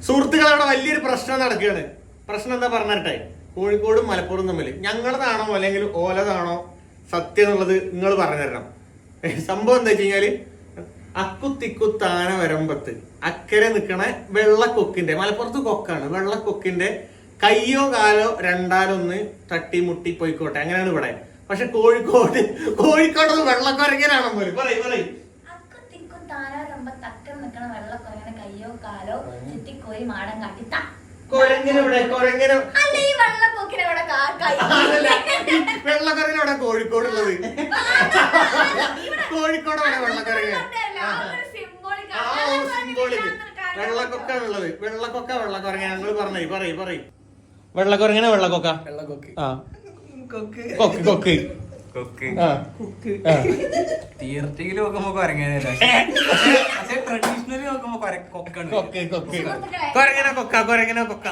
സുഹൃത്തുക്കളവിടെ വലിയൊരു പ്രശ്നം നടക്കുകയാണ്. പ്രശ്നം എന്താ പറഞ്ഞിട്ടെ, കോഴിക്കോടും മലപ്പുറം തമ്മിൽ ഞങ്ങളതാണോ അല്ലെങ്കിൽ ഓലതാണോ സത്യം എന്നുള്ളത് നിങ്ങൾ പറഞ്ഞു തരണം. സംഭവം എന്താ വെച്ച് കഴിഞ്ഞാല്, അക്കുത്തിക്കുത്താന വരമ്പത്ത് അക്കരെ നിക്കണ വെള്ളക്കൊക്കിന്റെ, മലപ്പുറത്ത് കൊക്കാണ്, വെള്ളക്കൊക്കിന്റെ കയ്യോ കാലോ രണ്ടാലൊന്ന് തട്ടിമുട്ടി പോയിക്കോട്ടെ, അങ്ങനെയാണ് ഇവിടെ. പക്ഷെ കോഴിക്കോട് വെള്ളക്കൊരങ്ങനാണോ പോലെ പറയും വെള്ളക്കൊരങ്ങനവിടെ കോഴിക്കോടുള്ളത്. കോഴിക്കോടവിടെ വെള്ളക്കൊരങ്ങ സിംബോളിക് വെള്ളക്കൊക്കാണുള്ളത്. വെള്ളക്കൊരങ്ങ ഞങ്ങൾ പറഞ്ഞേ പറയും വെള്ളക്കൊരങ്ങനെ വെള്ളക്കൊക്ക കൊക്ക് തിയററ്റിക്കലി നോക്കുമ്പോ കൊരങ്ങനല്ല, പക്ഷെ ട്രഡീഷണലി നോക്കുമ്പോ കൊക്കാണ്. കൊരങ്ങനെ കൊക്ക